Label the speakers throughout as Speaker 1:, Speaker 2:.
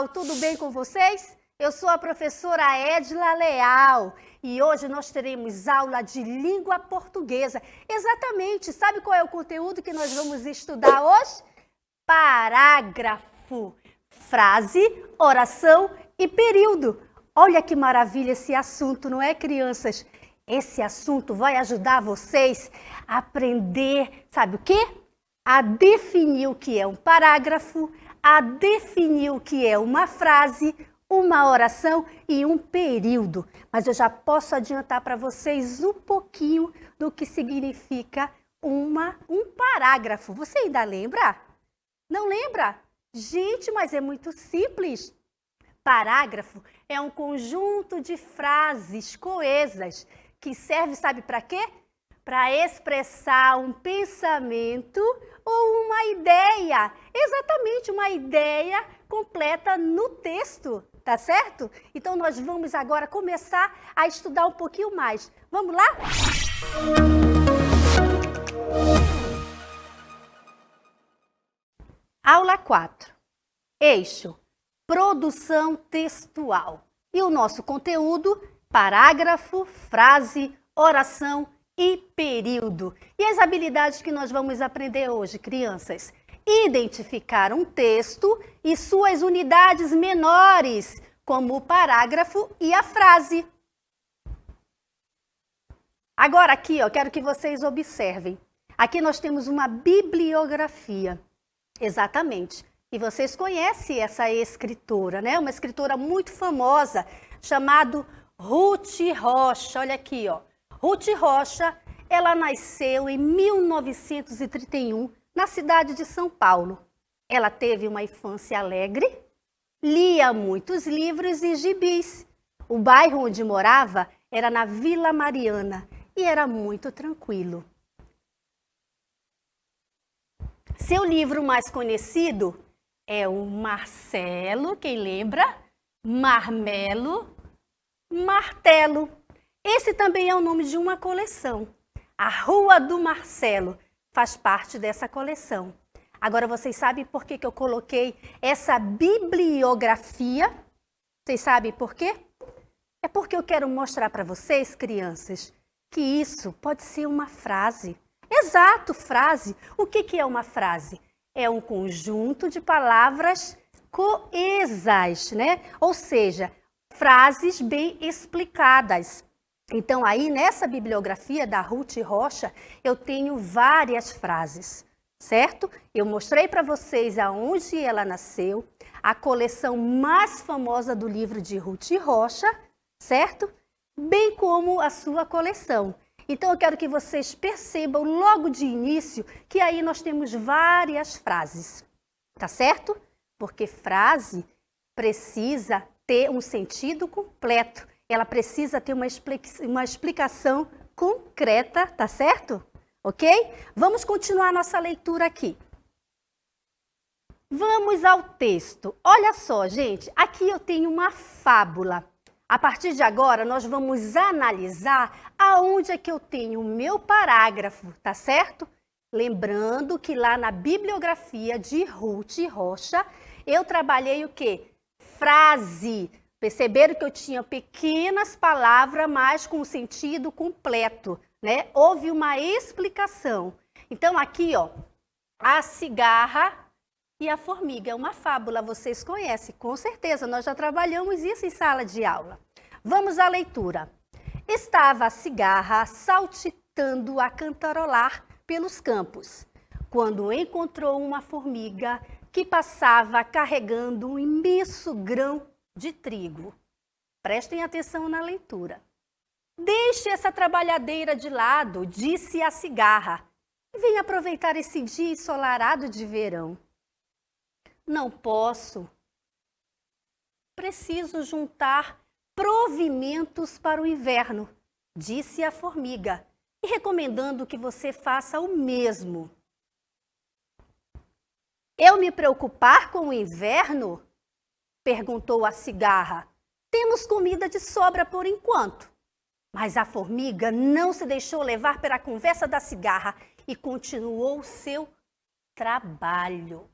Speaker 1: pessoal, tudo bem com vocês? Eu sou a professora Edila Leal e hoje nós teremos aula de língua portuguesa. Exatamente, sabe qual é o conteúdo que nós vamos estudar hoje? Parágrafo, frase, oração e período. Olha que maravilha esse assunto, não é, crianças? Esse assunto vai ajudar vocês a aprender, sabe o quê? A definir o que é um parágrafo, a definir o que é uma frase, uma oração e um período. Mas eu já posso adiantar para vocês um pouquinho do que significa um parágrafo. Você ainda lembra? Não lembra? Gente, mas é muito simples. Parágrafo é um conjunto de frases coesas que serve, sabe para quê? Para expressar um pensamento ou uma ideia. Exatamente, uma ideia completa no texto, tá certo? Então nós vamos agora começar a estudar um pouquinho mais. Vamos lá? Aula 4. Eixo: produção textual. E o nosso conteúdo: parágrafo, frase, oração e período. E as habilidades que nós vamos aprender hoje, crianças? Identificar um texto e suas unidades menores, como o parágrafo e a frase. Agora aqui, quero que vocês observem. Aqui nós temos uma bibliografia. Exatamente. E vocês conhecem essa escritora, né? Uma escritora muito famosa, chamada Ruth Rocha. Olha aqui, Ruth Rocha, ela nasceu em 1931, na cidade de São Paulo. Ela teve uma infância alegre, lia muitos livros e gibis. O bairro onde morava era na Vila Mariana e era muito tranquilo. Seu livro mais conhecido é o Marcelo, quem lembra? Marmelo, Martelo. Esse também é o nome de uma coleção. A Rua do Marcelo faz parte dessa coleção. Agora, vocês sabem por que eu coloquei essa bibliografia? Vocês sabem por quê? É porque eu quero mostrar para vocês, crianças, que isso pode ser uma frase. Exato, frase. O que é uma frase? É um conjunto de palavras coesas, né? Ou seja, frases bem explicadas. Então, aí nessa bibliografia da Ruth Rocha, eu tenho várias frases, certo? Eu mostrei para vocês aonde ela nasceu, a coleção mais famosa do livro de Ruth Rocha, certo? Bem como a sua coleção. Então, eu quero que vocês percebam logo de início que aí nós temos várias frases, tá certo? Porque frase precisa ter um sentido completo. Ela precisa ter uma explicação concreta, tá certo? Ok? Vamos continuar nossa leitura aqui. Vamos ao texto. Olha só, gente, aqui eu tenho uma fábula. A partir de agora, nós vamos analisar aonde é que eu tenho o meu parágrafo, tá certo? Lembrando que lá na bibliografia de Ruth Rocha, eu trabalhei o quê? Frase. Perceberam que eu tinha pequenas palavras, mas com sentido completo, né? Houve uma explicação. Então, aqui, a cigarra e a formiga. É uma fábula, vocês conhecem, com certeza. Nós já trabalhamos isso em sala de aula. Vamos à leitura. Estava a cigarra saltitando a cantarolar pelos campos, quando encontrou uma formiga que passava carregando um imenso grão de trigo. Prestem atenção na leitura. Deixe essa trabalhadeira de lado, disse a cigarra. Venha aproveitar esse dia ensolarado de verão. Não posso. Preciso juntar provimentos para o inverno, disse a formiga, e recomendando que você faça o mesmo. Eu me preocupar com o inverno? Perguntou a cigarra. Temos comida de sobra por enquanto. Mas a formiga não se deixou levar pela conversa da cigarra e continuou seu trabalho.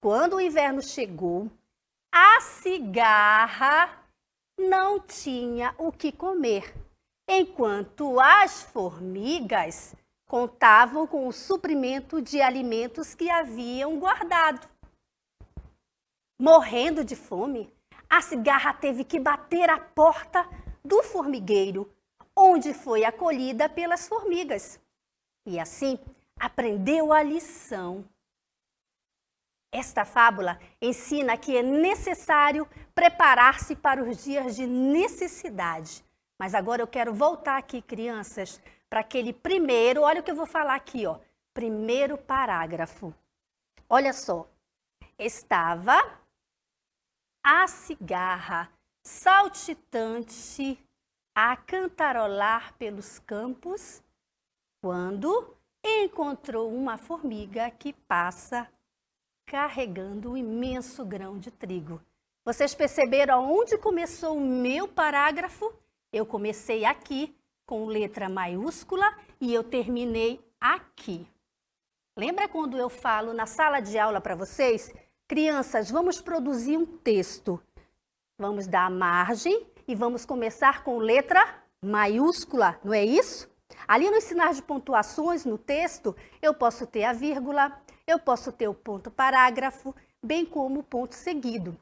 Speaker 1: Quando o inverno chegou, A cigarra não tinha o que comer, enquanto as formigas contavam com o suprimento de alimentos que haviam guardado. Morrendo de fome, a cigarra teve que bater a porta do formigueiro, onde foi acolhida pelas formigas. E assim, aprendeu a lição. Esta fábula ensina que é necessário preparar-se para os dias de necessidade. Mas agora eu quero voltar aqui, crianças, para aquele primeiro, olha o que eu vou falar aqui, ó. Primeiro parágrafo. Olha só. Estava a cigarra saltitante a cantarolar pelos campos quando encontrou uma formiga que passa carregando um imenso grão de trigo. Vocês perceberam aonde começou o meu parágrafo? Eu comecei aqui com letra maiúscula e eu terminei aqui. Lembra quando eu falo na sala de aula para vocês? Crianças, vamos produzir um texto. Vamos dar a margem e vamos começar com letra maiúscula, não é isso? Ali no ensinar de pontuações, no texto, eu posso ter a vírgula, eu posso ter o ponto parágrafo, bem como o ponto seguido.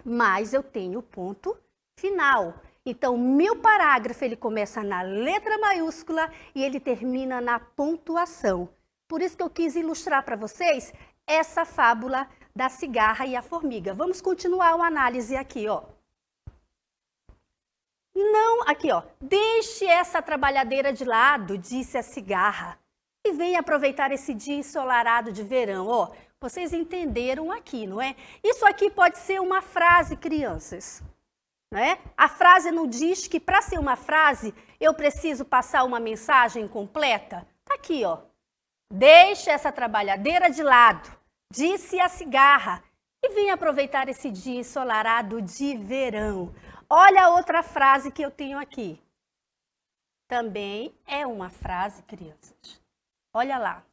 Speaker 1: Mas eu tenho o ponto final. Então, meu parágrafo, ele começa na letra maiúscula e ele termina na pontuação. Por isso que eu quis ilustrar para vocês essa fábula da cigarra e a formiga. Vamos continuar uma análise aqui, ó. Não, aqui, ó. Deixe essa trabalhadeira de lado, disse a cigarra, e venha aproveitar esse dia ensolarado de verão, ó. Vocês entenderam aqui, não é? Isso aqui pode ser uma frase, crianças. Não é? A frase não diz que para ser uma frase eu preciso passar uma mensagem completa? Tá aqui, ó. Deixe essa trabalhadeira de lado, disse a cigarra, e venha aproveitar esse dia ensolarado de verão. Olha a outra frase que eu tenho aqui. Também é uma frase, crianças. Olha lá.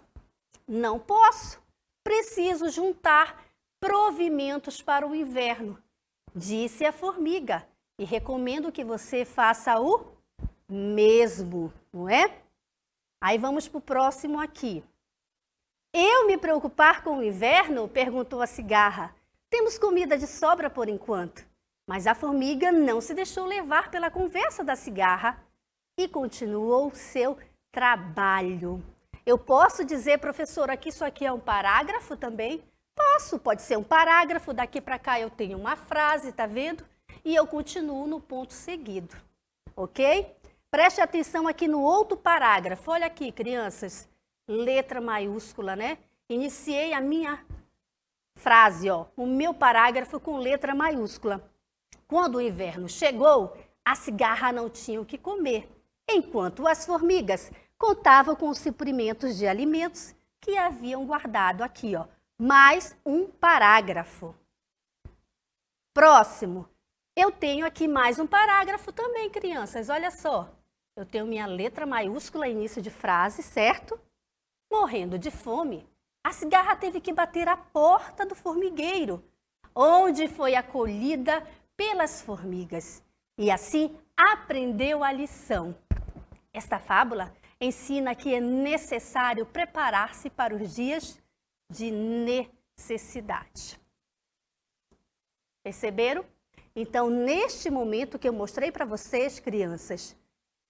Speaker 1: Não posso. Preciso juntar provimentos para o inverno, disse a formiga. E recomendo que você faça o mesmo, não é? Aí vamos para o próximo aqui. Eu me preocupar com o inverno? Perguntou a cigarra. Temos comida de sobra por enquanto. Mas a formiga não se deixou levar pela conversa da cigarra e continuou seu trabalho. Eu posso dizer, professora, que isso aqui é um parágrafo também? Posso, pode ser um parágrafo, daqui para cá eu tenho uma frase, tá vendo? E eu continuo no ponto seguido, ok? Preste atenção aqui no outro parágrafo. Olha aqui, crianças, letra maiúscula, né? Iniciei a minha frase, ó, o meu parágrafo com letra maiúscula. Quando o inverno chegou, a cigarra não tinha o que comer, enquanto as formigas contavam com os suprimentos de alimentos que haviam guardado aqui, ó. Mais um parágrafo. Próximo. Eu tenho aqui mais um parágrafo também, crianças. Olha só. Eu tenho minha letra maiúscula, início de frase, certo? Morrendo de fome, a cigarra teve que bater a porta do formigueiro, onde foi acolhida pelas formigas. E assim aprendeu a lição. Esta fábula ensina que é necessário preparar-se para os dias de necessidade. Perceberam? Então, neste momento que eu mostrei para vocês, crianças,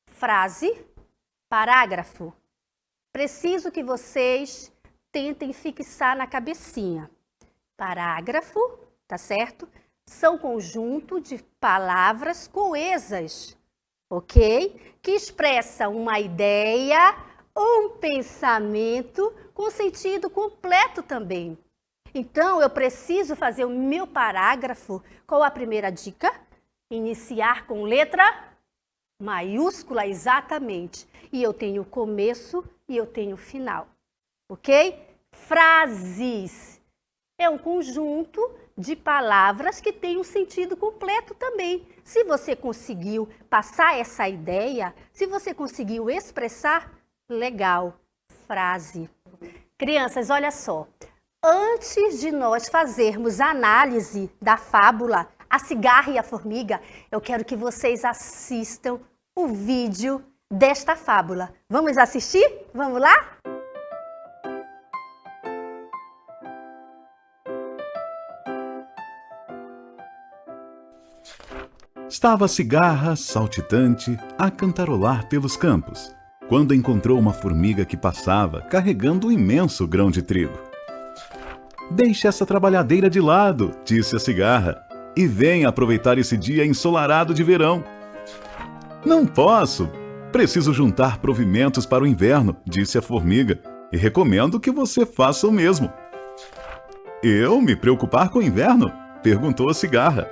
Speaker 1: frase, parágrafo, preciso que vocês tentem fixar na cabecinha. Parágrafo, tá certo? São conjunto de palavras coesas, ok? Que expressam uma ideia, um pensamento com sentido completo também. Então, eu preciso fazer o meu parágrafo com a primeira dica, iniciar com letra maiúscula, exatamente. E eu tenho começo e eu tenho final, ok? Frases é um conjunto de palavras que tem um sentido completo também. Se você conseguiu passar essa ideia, se você conseguiu expressar, legal. Frase. Crianças, olha só. Antes de nós fazermos a análise da fábula A Cigarra e a Formiga, eu quero que vocês assistam o vídeo desta fábula. Vamos assistir? Vamos lá?
Speaker 2: Estava a cigarra, saltitante, a cantarolar pelos campos, quando encontrou uma formiga que passava carregando um imenso grão de trigo. "Deixe essa trabalhadeira de lado", disse a cigarra, "e venha aproveitar esse dia ensolarado de verão." "Não posso. Preciso juntar provimentos para o inverno", disse a formiga, "e recomendo que você faça o mesmo." "Eu me preocupar com o inverno?", perguntou a cigarra.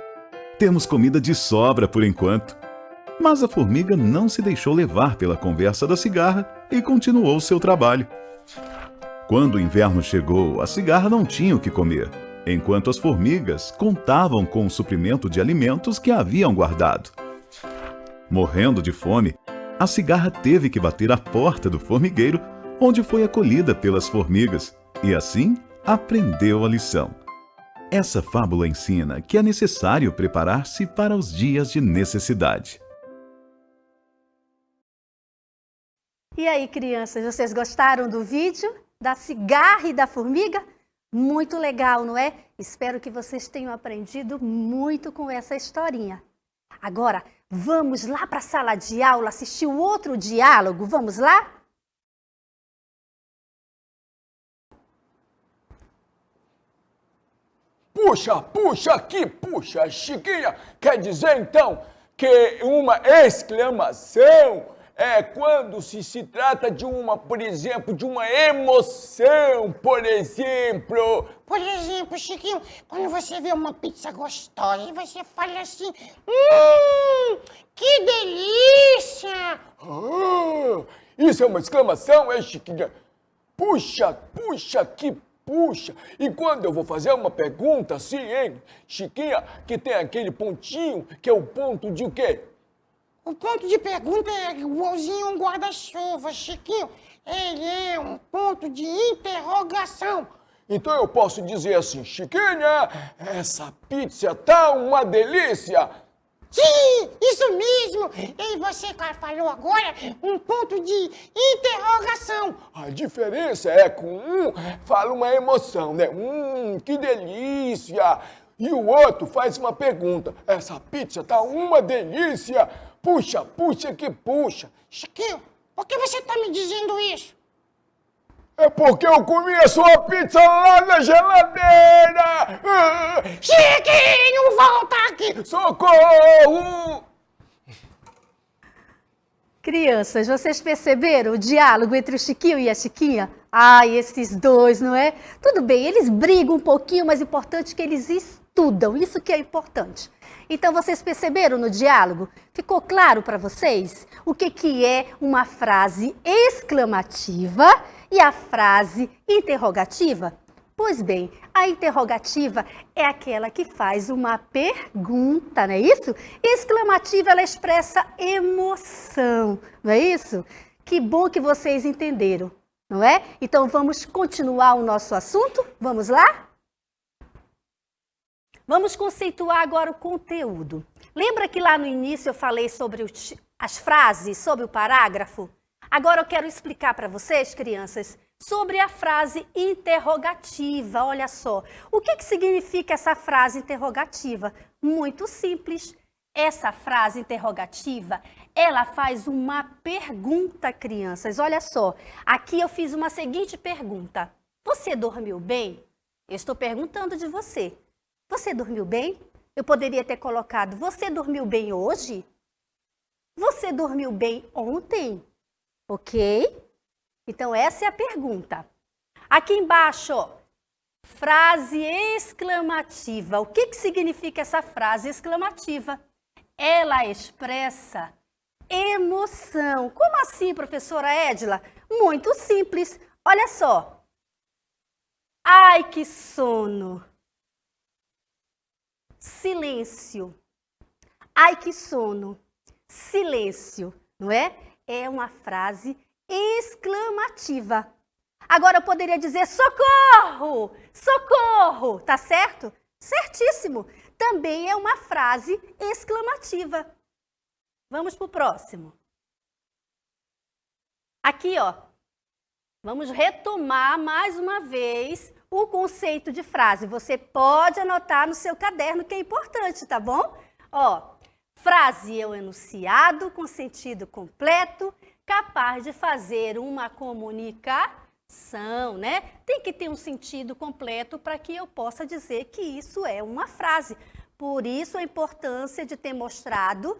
Speaker 2: "Temos comida de sobra por enquanto." Mas a formiga não se deixou levar pela conversa da cigarra e continuou seu trabalho. Quando o inverno chegou, a cigarra não tinha o que comer, enquanto as formigas contavam com o suprimento de alimentos que haviam guardado. Morrendo de fome, a cigarra teve que bater à porta do formigueiro, onde foi acolhida pelas formigas, e assim aprendeu a lição. Essa fábula ensina que é necessário preparar-se para os dias de necessidade.
Speaker 1: E aí, crianças, vocês gostaram do vídeo da cigarra e da formiga? Muito legal, não é? Espero que vocês tenham aprendido muito com essa historinha. Agora, vamos lá para a sala de aula assistir o outro diálogo? Vamos lá?
Speaker 3: Puxa, puxa aqui, puxa, Chiquinha. Quer dizer, então, que uma exclamação é quando se trata de uma, por exemplo, de uma emoção, por exemplo.
Speaker 4: Por exemplo, Chiquinho, quando você vê uma pizza gostosa e você fala assim, que delícia!
Speaker 3: Ah, isso é uma exclamação, é, Chiquinha? Puxa, puxa, que puxa. E quando eu vou fazer uma pergunta assim, hein, Chiquinha, que tem aquele pontinho, que é o ponto de o quê?
Speaker 4: O ponto de pergunta é igualzinho a um guarda-chuva, Chiquinho. Ele é um ponto de interrogação.
Speaker 3: Então eu posso dizer assim, Chiquinha, essa pizza tá uma delícia.
Speaker 4: Sim, isso mesmo! E você falou agora um ponto de interrogação.
Speaker 3: A diferença é que um fala uma emoção, né? Que delícia! E o outro faz uma pergunta. Essa pizza tá uma delícia! Puxa, puxa que puxa!
Speaker 4: Chiquinho, por que você tá me dizendo isso?
Speaker 3: É porque eu comi a sua pizza lá na geladeira!
Speaker 4: Chiquinho, volta aqui!
Speaker 3: Socorro!
Speaker 1: Crianças, vocês perceberam o diálogo entre o Chiquinho e a Chiquinha? Ai, esses dois, não é? Tudo bem, eles brigam um pouquinho, mas o importante é que eles estudam, isso que é importante. Então, vocês perceberam no diálogo? Ficou claro para vocês o que é uma frase exclamativa e a frase interrogativa? Pois bem, a interrogativa é aquela que faz uma pergunta, não é isso? Exclamativa, ela expressa emoção, não é isso? Que bom que vocês entenderam, não é? Então, vamos continuar o nosso assunto? Vamos lá? Vamos conceituar agora o conteúdo. Lembra que lá no início eu falei sobre as frases, sobre o parágrafo? Agora eu quero explicar para vocês, crianças, sobre a frase interrogativa. Olha só, o que significa essa frase interrogativa? Muito simples. Essa frase interrogativa, ela faz uma pergunta, crianças. Olha só, aqui eu fiz uma seguinte pergunta. Você dormiu bem? Eu estou perguntando de você. Você dormiu bem? Eu poderia ter colocado, você dormiu bem hoje? Você dormiu bem ontem? Ok? Então, essa é a pergunta. Aqui embaixo, ó, frase exclamativa. O que significa essa frase exclamativa? Ela expressa emoção. Como assim, professora Edila? Muito simples. Olha só. Ai, que sono. Silêncio. Ai, que sono. Silêncio, não é? É uma frase exclamativa. Agora eu poderia dizer socorro, socorro, tá certo? Certíssimo. Também é uma frase exclamativa. Vamos para o próximo. Aqui, ó, vamos retomar mais uma vez o conceito de frase. Você pode anotar no seu caderno que é importante, tá bom? Ó, frase é um enunciado com sentido completo, capaz de fazer uma comunicação, né? Tem que ter um sentido completo para que eu possa dizer que isso é uma frase. Por isso a importância de ter mostrado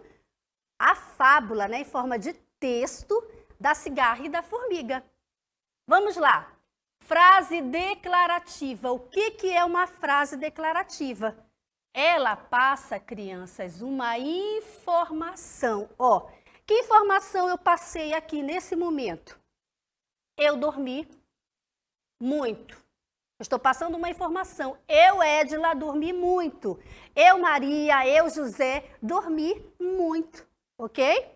Speaker 1: a fábula, né, em forma de texto da cigarra e da formiga. Vamos lá. Frase declarativa. O que é uma frase declarativa? Ela passa, crianças, uma informação. Ó, que informação eu passei aqui nesse momento? Eu dormi muito. Eu estou passando uma informação. Eu, Edila, dormi muito. Eu, Maria, eu, José, dormi muito. Ok?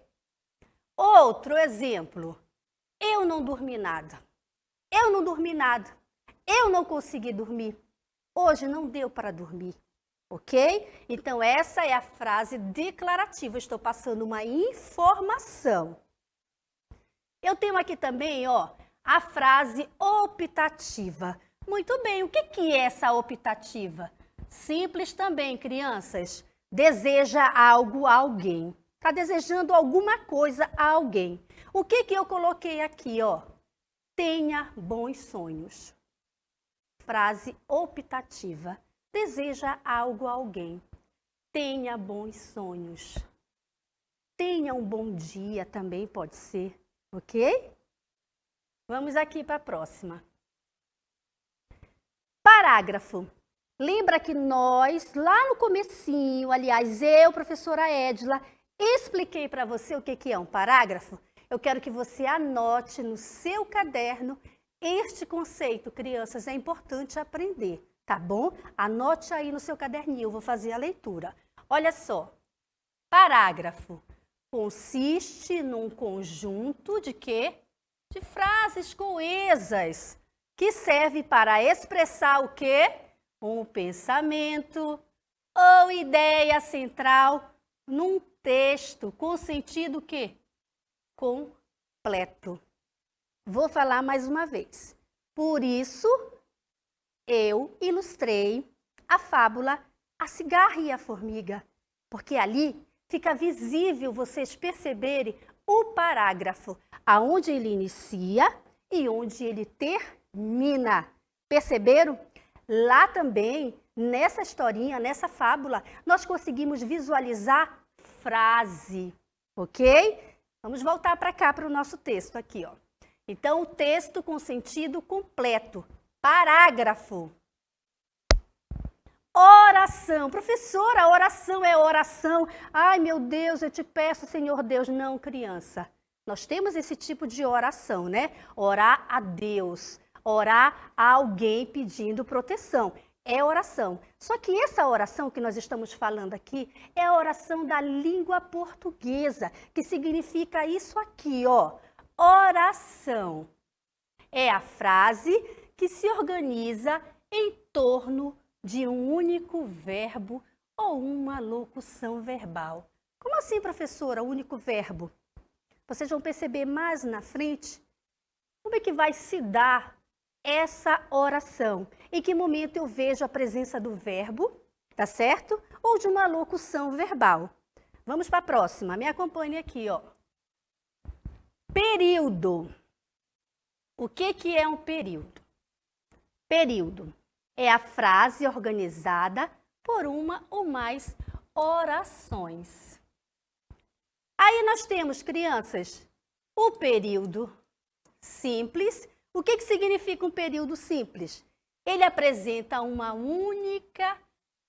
Speaker 1: Outro exemplo. Eu não dormi nada. Eu não dormi nada. Eu não consegui dormir. Hoje não deu para dormir. Ok? Então, essa é a frase declarativa. Estou passando uma informação. Eu tenho aqui também, ó, a frase optativa. Muito bem, o que é essa optativa? Simples também, crianças. Deseja algo a alguém. Está desejando alguma coisa a alguém. O que eu coloquei aqui, ó? Tenha bons sonhos. Frase optativa. Deseja algo a alguém. Tenha bons sonhos. Tenha um bom dia também pode ser, ok? Vamos aqui para a próxima. Parágrafo. Lembra que nós, lá no comecinho, aliás, eu, professora Edila, expliquei para você o que é um parágrafo? Eu quero que você anote no seu caderno este conceito, crianças, é importante aprender, tá bom? Anote aí no seu caderninho, eu vou fazer a leitura. Olha só, parágrafo consiste num conjunto de quê? De frases coesas, que serve para expressar o quê? Um pensamento ou ideia central num texto com sentido o quê? Completo. Vou falar mais uma vez. Por isso, eu ilustrei a fábula A Cigarra e a Formiga, porque ali fica visível vocês perceberem o parágrafo, aonde ele inicia e onde ele termina. Perceberam? Lá também, nessa historinha, nessa fábula, nós conseguimos visualizar frase, ok? Vamos voltar para cá, para o nosso texto aqui, ó. Então, o texto com sentido completo. Parágrafo. Oração. Professora, oração é oração. Ai, meu Deus, eu te peço, Senhor Deus. Não, criança. Nós temos esse tipo de oração, né? Orar a Deus. Orar a alguém pedindo proteção. É oração. Só que essa oração que nós estamos falando aqui é a oração da língua portuguesa, que significa isso aqui, ó. Oração. É a frase que se organiza em torno de um único verbo ou uma locução verbal. Como assim, professora, único verbo? Vocês vão perceber mais na frente como é que vai se dar essa oração. Em que momento eu vejo a presença do verbo, tá certo? Ou de uma locução verbal. Vamos para a próxima. Me acompanhe aqui, ó. Período. O que é um período? Período é a frase organizada por uma ou mais orações. Aí nós temos, crianças, o período simples. O que significa um período simples? Ele apresenta uma única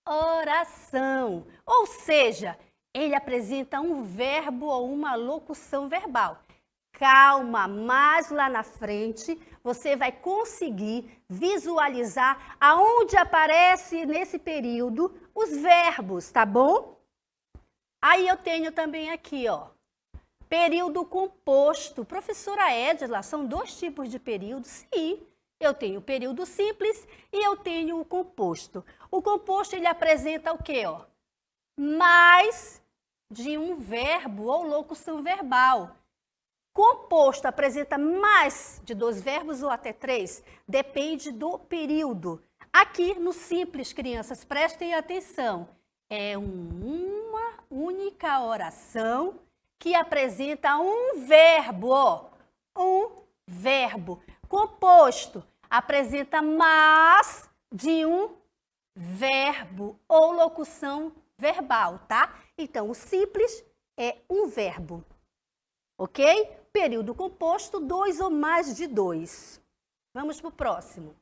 Speaker 1: oração, ou seja, ele apresenta um verbo ou uma locução verbal. Calma, mas lá na frente você vai conseguir visualizar aonde aparece nesse período os verbos, tá bom? Aí eu tenho também aqui, ó, período composto. Professora Edila, são dois tipos de período? Sim, Eu tenho o período simples e eu tenho o composto. O composto, ele apresenta o quê? Ó? Mais de um verbo ou locução verbal. Composto apresenta mais de 2 verbos ou até 3, depende do período. Aqui no simples, crianças, prestem atenção, é uma única oração que apresenta um verbo, ó, um verbo. Composto apresenta mais de um verbo ou locução verbal, tá? Então, o simples é um verbo, ok? Período composto, 2 ou mais de 2. Vamos para o próximo.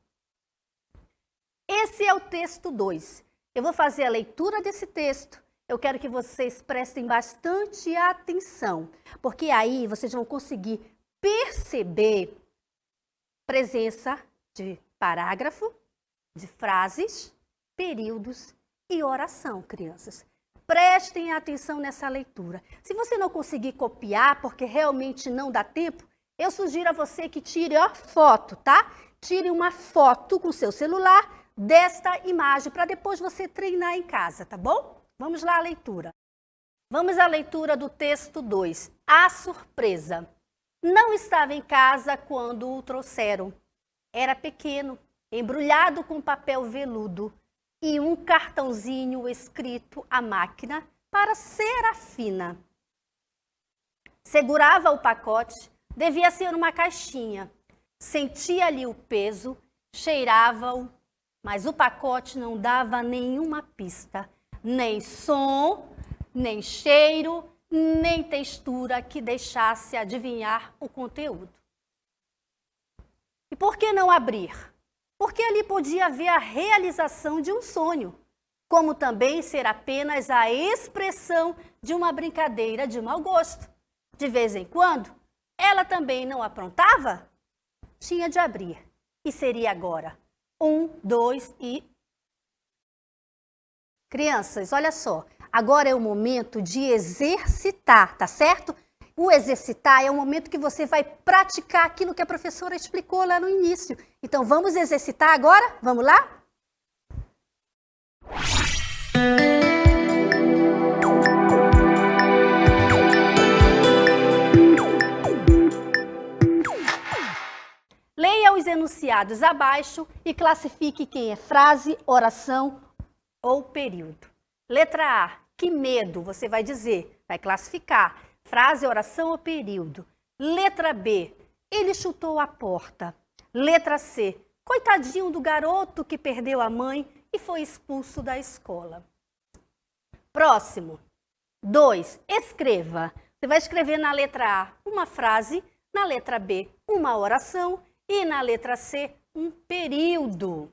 Speaker 1: Esse é o texto 2. Eu vou fazer a leitura desse texto. Eu quero que vocês prestem bastante atenção, porque aí vocês vão conseguir perceber presença de parágrafo, de frases, períodos e oração, crianças. Prestem atenção nessa leitura. Se você não conseguir copiar, porque realmente não dá tempo, eu sugiro a você que tire a foto, tá? Tire uma foto com o seu celular desta imagem, para depois você treinar em casa, tá bom? Vamos lá à leitura. Vamos à leitura do texto 2. A surpresa. Não estava em casa quando o trouxeram. Era pequeno, embrulhado com papel veludo e um cartãozinho escrito à máquina para Serafina. Segurava o pacote, devia ser uma caixinha. Sentia-lhe o peso, cheirava-o, mas o pacote não dava nenhuma pista, nem som, nem cheiro, nem textura que deixasse adivinhar o conteúdo. E por que não abrir? Porque ali podia haver a realização de um sonho, como também ser apenas a expressão de uma brincadeira de mau gosto. De vez em quando, ela também não aprontava? Tinha de abrir. E seria agora. 1, 2 e... Crianças, olha só. Agora é o momento de exercitar, tá certo? O exercitar é o momento que você vai praticar aquilo que a professora explicou lá no início. Então, vamos exercitar agora? Vamos lá? Leia os enunciados abaixo e classifique quem é frase, oração ou período. Letra A, que medo, você vai dizer, vai classificar. Frase, oração ou período. Letra B, ele chutou a porta. Letra C, coitadinho do garoto que perdeu a mãe e foi expulso da escola. Próximo. 2, escreva. Você vai escrever na letra A uma frase, na letra B uma oração e na letra C um período.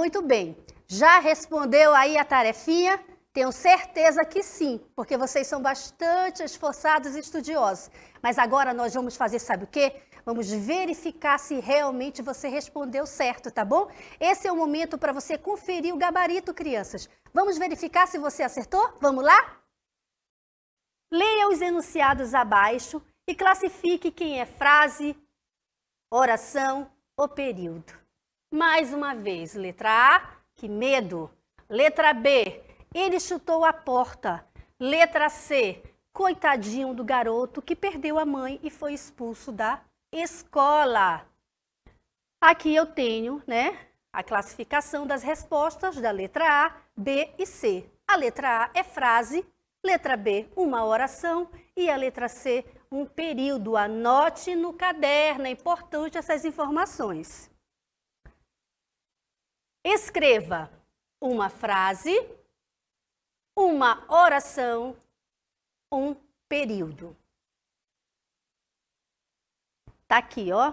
Speaker 1: Muito bem. Já respondeu aí a tarefinha? Tenho certeza que sim, porque vocês são bastante esforçados e estudiosos. Mas agora nós vamos fazer, sabe o quê? Vamos verificar se realmente você respondeu certo, tá bom? Esse é o momento para você conferir o gabarito, crianças. Vamos verificar se você acertou? Vamos lá? Leia os enunciados abaixo e classifique quem é frase, oração ou período. Mais uma vez, letra A, que medo. Letra B, ele chutou a porta. Letra C, coitadinho do garoto que perdeu a mãe e foi expulso da escola. Aqui eu tenho, a classificação das respostas da letra A, B e C. A letra A é frase, letra B, uma oração e a letra C, um período. Anote no caderno, é importante essas informações. Escreva uma frase, uma oração, um período. Tá aqui, ó,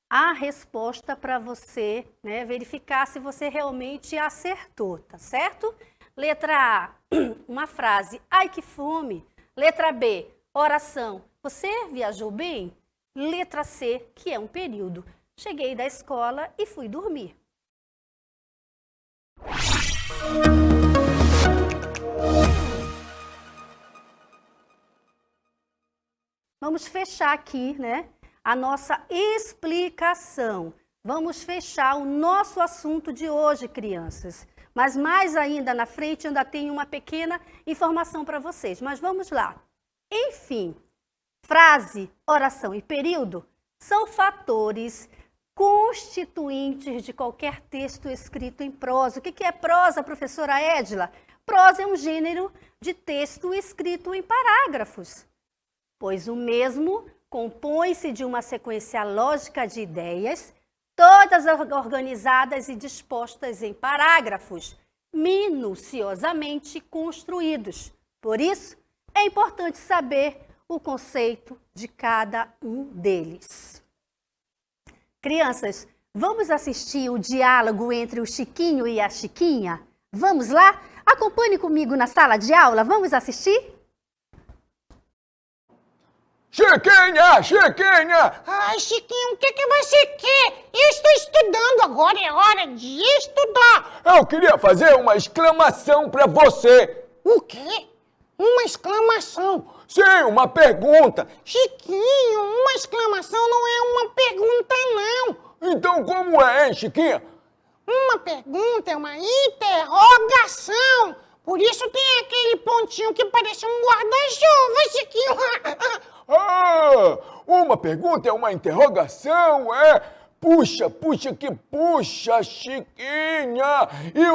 Speaker 1: a resposta para você, verificar se você realmente acertou, tá certo? Letra A, uma frase, ai que fome. Letra B, oração, você viajou bem? Letra C, que é um período, cheguei da escola e fui dormir. Vamos fechar aqui, a nossa explicação. Vamos fechar o nosso assunto de hoje, crianças. Mas mais ainda na frente ainda tem uma pequena informação para vocês. Mas vamos lá. Enfim, frase, oração e período são fatores constituintes de qualquer texto escrito em prosa. O que é prosa, professora Edila? Prosa é um gênero de texto escrito em parágrafos, pois o mesmo compõe-se de uma sequência lógica de ideias, todas organizadas e dispostas em parágrafos, minuciosamente construídos. Por isso, é importante saber o conceito de cada um deles. Crianças, vamos assistir o diálogo entre o Chiquinho e a Chiquinha? Vamos lá? Acompanhe comigo na sala de aula, vamos assistir?
Speaker 3: Chiquinha, Chiquinha!
Speaker 4: Ai, Chiquinho, o que você quer? Eu estou estudando agora, é hora de estudar.
Speaker 3: Eu queria fazer uma exclamação para você.
Speaker 4: O quê? Uma exclamação?
Speaker 3: Sim, uma pergunta.
Speaker 4: Chiquinho, uma exclamação não é uma pergunta, não.
Speaker 3: Então como é, hein, Chiquinha?
Speaker 4: Uma pergunta é uma interrogação. Por isso tem aquele pontinho que parece um guarda-chuva, Chiquinho.
Speaker 3: Ah, uma pergunta é uma interrogação, é? Puxa, que puxa, Chiquinha! E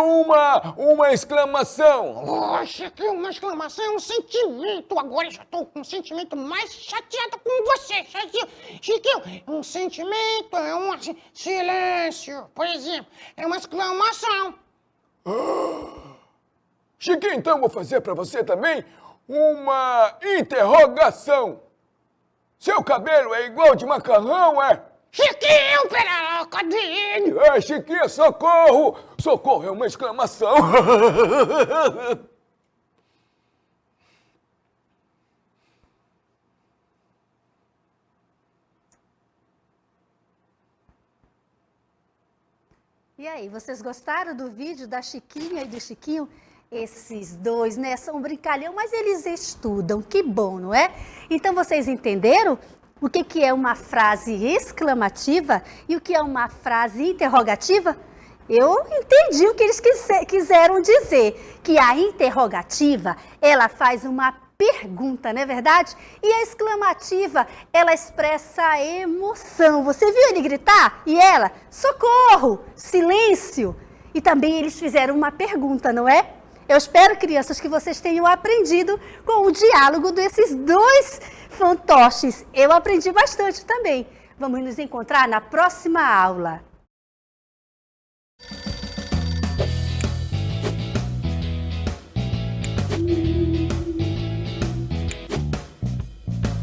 Speaker 3: uma exclamação?
Speaker 4: Oh, Chiquinho, uma exclamação é um sentimento. Agora eu já estou com um sentimento mais chateado com você, Chiquinho. Um sentimento é um silêncio, por exemplo. É uma exclamação.
Speaker 3: Chiquinho, então vou fazer para você também uma interrogação. Seu cabelo é igual de macarrão, é?
Speaker 4: Chiquinho, pera lá, cadê ele?
Speaker 3: É, Chiquinho, socorro! Socorro é uma exclamação.
Speaker 1: E aí, vocês gostaram do vídeo da Chiquinha e do Chiquinho? Esses dois, são brincalhão, mas eles estudam, que bom, não é? Então, vocês entenderam o que é uma frase exclamativa e o que é uma frase interrogativa? Eu entendi o que eles quiseram dizer, que a interrogativa, ela faz uma pergunta, não é verdade? E a exclamativa, ela expressa a emoção. Você viu ele gritar? E ela, socorro, silêncio. E também eles fizeram uma pergunta, não é? Eu espero, crianças, que vocês tenham aprendido com o diálogo desses dois fantoches. Eu aprendi bastante também. Vamos nos encontrar na próxima aula.